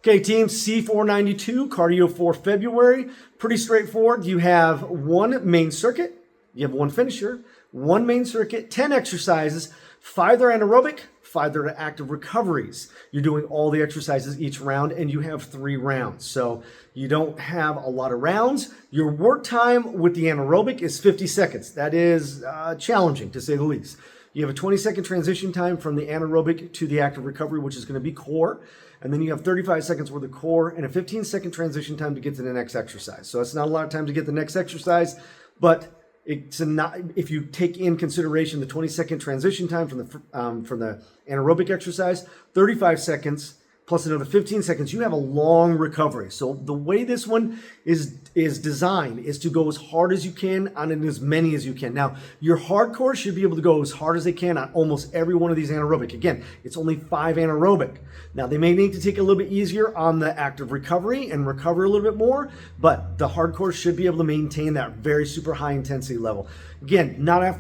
Okay, team, C492, cardio for February. Pretty straightforward. You have one main circuit, you have one finisher, one main circuit, 10 exercises, 5 that are anaerobic, 5 that are active recoveries. You're doing all the exercises each round, and you have 3 rounds. So you don't have a lot of rounds. Your work time with the anaerobic is 50 seconds. That is challenging, to say the least. You have a 20-second transition time from the anaerobic to the active recovery, which is going to be core. And then you have 35 seconds worth of core and a 15-second transition time to get to the next exercise. So it's not a lot of time to get the next exercise, but if you take in consideration the 20-second transition time from the anaerobic exercise, 35 seconds plus another 15 seconds, you have a long recovery. So the way this one is designed is to go as hard as you can on as many as you can. Now, your hardcore should be able to go as hard as they can on almost every one of these anaerobic. Again, it's only 5 anaerobic. Now, they may need to take it a little bit easier on the active recovery and recover a little bit more, but the hardcore should be able to maintain that very super high intensity level. Again, not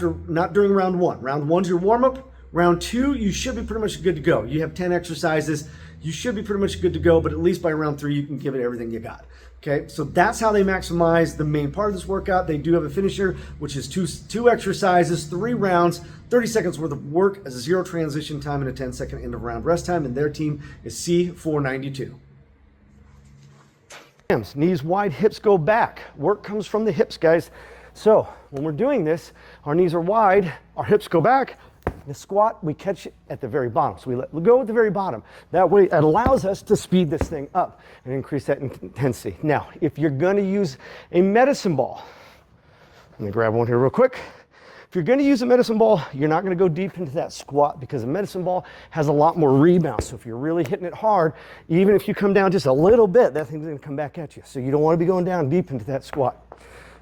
during round 1. Round 1's your warm-up. Round 2, you should be pretty much good to go. You have 10 exercises. You should be pretty much good to go, but at least by round 3, you can give it everything you got. Okay, so that's how they maximize the main part of this workout. They do have a finisher, which is two exercises, 3 rounds, 30 seconds worth of work, a 0 transition time, and a 10-second end of round rest time, and their team is C492. Knees wide, hips go back. Work comes from the hips, guys. So when we're doing this, our knees are wide, our hips go back. The squat, we catch it at the very bottom. So we let go at the very bottom. That way it allows us to speed this thing up and increase that intensity. Now, if you're going to use a medicine ball, let me grab one here real quick. If you're going to use a medicine ball, you're not going to go deep into that squat because a medicine ball has a lot more rebound. So if you're really hitting it hard, even if you come down just a little bit, that thing's going to come back at you. So you don't want to be going down deep into that squat.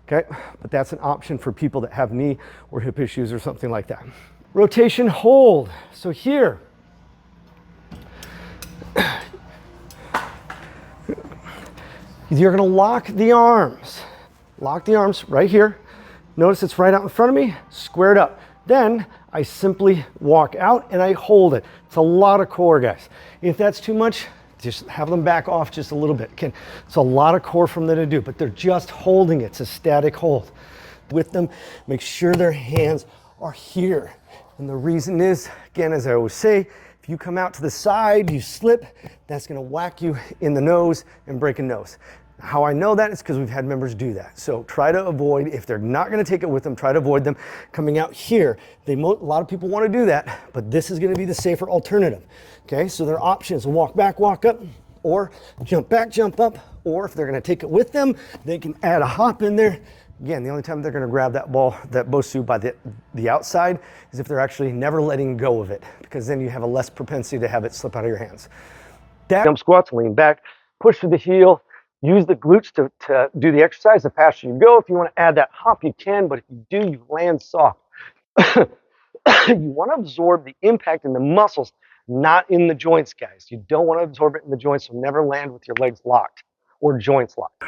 Okay? But that's an option for people that have knee or hip issues or something like that. Rotation hold. So here, you're gonna lock the arms. Lock the arms right here. Notice it's right out in front of me, squared up. Then I simply walk out and I hold it. It's a lot of core, guys. If that's too much, just have them back off just a little bit. Again, it's a lot of core from them to do, but they're just holding it. It's a static hold. With them, make sure their hands are here. And the reason is, again, as I always say, if you come out to the side, you slip, that's gonna whack you in the nose and break a nose. How I know that is because we've had members do that. So try to avoid, if they're not gonna take it with them, try to avoid them coming out here. A lot of people wanna do that, but this is gonna be the safer alternative. Okay, so their options, walk back, walk up, or jump back, jump up, or if they're gonna take it with them, they can add a hop in there. Again, the only time they're going to grab that ball, that BOSU by the outside is if they're actually never letting go of it, because then you have a less propensity to have it slip out of your hands. Jump squats, lean back, push to the heel, use the glutes to do the exercise. The faster you go, if you want to add that hop, you can, but if you do, you land soft. You want to absorb the impact in the muscles, not in the joints, guys. You don't want to absorb it in the joints, so never land with your legs locked or joints locked.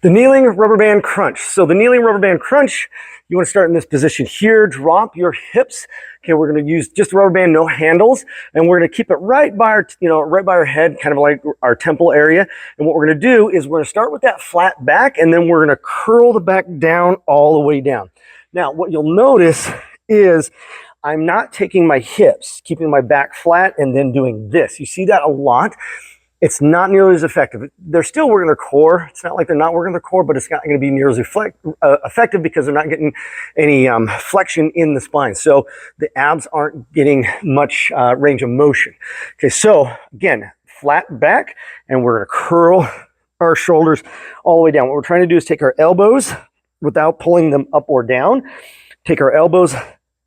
The kneeling rubber band crunch. So the kneeling rubber band crunch, you want to start in this position here, drop your hips. Okay, we're going to use just a rubber band, no handles, and we're going to keep it right by our, right by our head, kind of like our temple area. And what we're going to do is we're going to start with that flat back, and then we're going to curl the back down all the way down. Now, what you'll notice is I'm not taking my hips, keeping my back flat, and then doing this. You see that a lot. It's not nearly as effective. They're still working their core. It's not like they're not working their core, but it's not going to be nearly as effective because they're not getting any flexion in the spine. So the abs aren't getting much range of motion. Okay, so again, flat back, and we're going to curl our shoulders all the way down. What we're trying to do is take our elbows without pulling them up or down. Take our elbows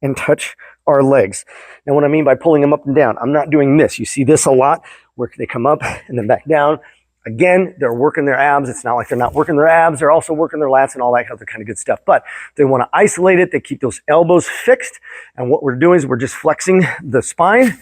and touch our legs. And what I mean by pulling them up and down, I'm not doing this. You see this a lot where they come up and then back down. Again, they're working their abs. It's not like they're not working their abs. They're also working their lats and all that other kind of good stuff. But they want to isolate it. They keep those elbows fixed. And what we're doing is we're just flexing the spine,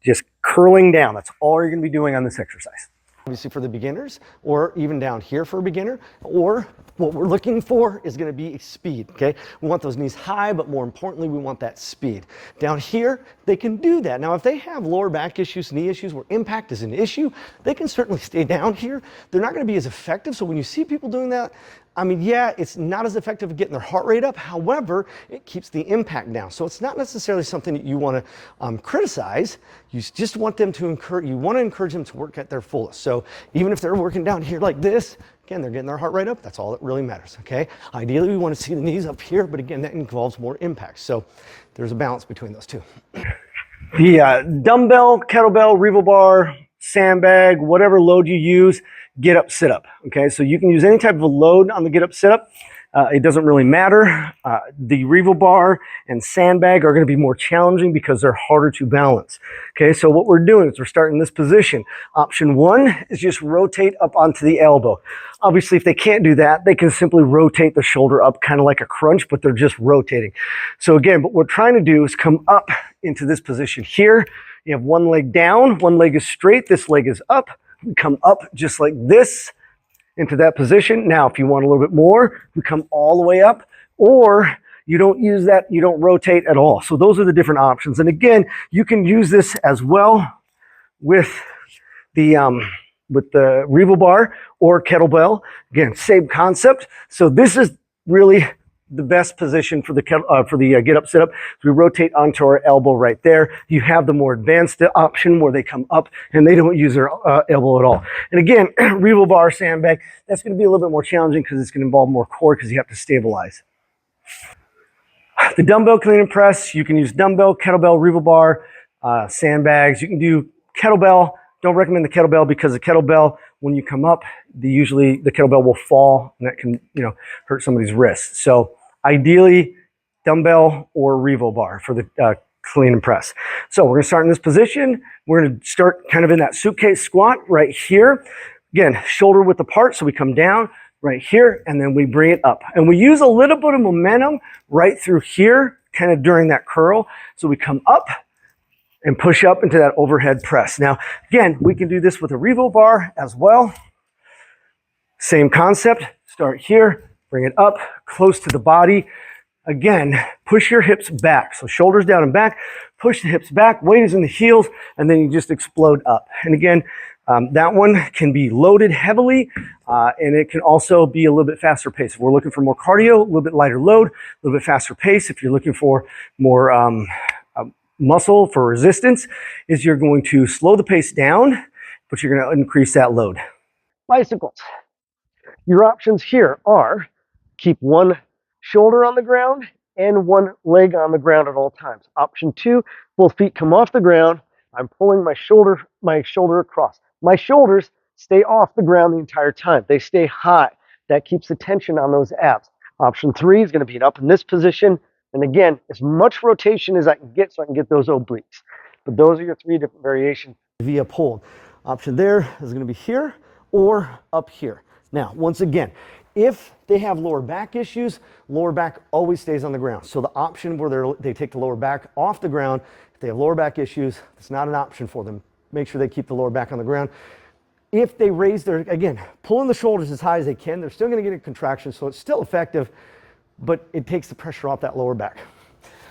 just curling down. That's all you're going to be doing on this exercise. Obviously for the beginners, or even down here for a beginner, or what we're looking for is gonna be speed, okay? We want those knees high, but more importantly, we want that speed. Down here, they can do that. Now, if they have lower back issues, knee issues, where impact is an issue, they can certainly stay down here. They're not gonna be as effective, so when you see people doing that, I mean, yeah, it's not as effective at getting their heart rate up. However, it keeps the impact down. So it's not necessarily something that you want to criticize. You just want them to encourage them to work at their fullest. So even if they're working down here like this, again, they're getting their heart rate up. That's all that really matters, okay? Ideally, we want to see the knees up here, but again, that involves more impact. So there's a balance between those two. The dumbbell, kettlebell, revo bar, sandbag, whatever load you use, get up, sit up. Okay, so you can use any type of a load on the get up, sit up. It doesn't really matter. The revo bar and sandbag are going to be more challenging because they're harder to balance. Okay, so what we're doing is we're starting this position. Option one is just rotate up onto the elbow. Obviously, if they can't do that, they can simply rotate the shoulder up, kind of like a crunch, but they're just rotating. So again, what we're trying to do is come up into this position here. You have one leg down, one leg is straight, this leg is up. We come up just like this into that position. Now, if you want a little bit more, we come all the way up, or you don't use that, you don't rotate at all. So those are the different options. And again, you can use this as well with the revo bar or kettlebell. Again, same concept. So this is really the best position for the get up, sit up. So we rotate onto our elbow right there. You have the more advanced option where they come up and they don't use their elbow at all. And again, revo bar, sandbag, that's going to be a little bit more challenging because it's going to involve more core because you have to stabilize. The dumbbell clean and press, you can use dumbbell, kettlebell, revo bar, sandbags. You can do kettlebell. Don't recommend the kettlebell because the kettlebell, when you come up, usually the kettlebell will fall and that can, hurt somebody's wrist. So ideally, dumbbell or revo bar for the clean and press. So we're going to start in this position. We're going to start kind of in that suitcase squat right here. Again, shoulder width apart, so we come down right here, and then we bring it up. And we use a little bit of momentum right through here, kind of during that curl. So we come up and push up into that overhead press. Now, again, we can do this with a revo bar as well. Same concept, start here, bring it up, close to the body. Again, push your hips back. So shoulders down and back, push the hips back, weight is in the heels, and then you just explode up. And again, that one can be loaded heavily, and it can also be a little bit faster pace. If we're looking for more cardio, a little bit lighter load, a little bit faster pace. If you're looking for more muscle for resistance, is you're going to slow the pace down, but you're going to increase that load. Bicycles. Your options here are keep one shoulder on the ground and one leg on the ground at all times. Option two, both feet come off the ground. I'm pulling my shoulder across. My shoulders stay off the ground the entire time. They stay high. That keeps the tension on those abs. Option three is going to be up in this position. And again, as much rotation as I can get so I can get those obliques. But those are your three different variations via pulled. Option there is going to be here or up here. Now, once again, if they have lower back issues, lower back always stays on the ground. So the option where they take the lower back off the ground, if they have lower back issues, it's not an option for them. Make sure they keep the lower back on the ground. If they raise again, pulling the shoulders as high as they can, they're still going to get a contraction, so it's still effective, but it takes the pressure off that lower back.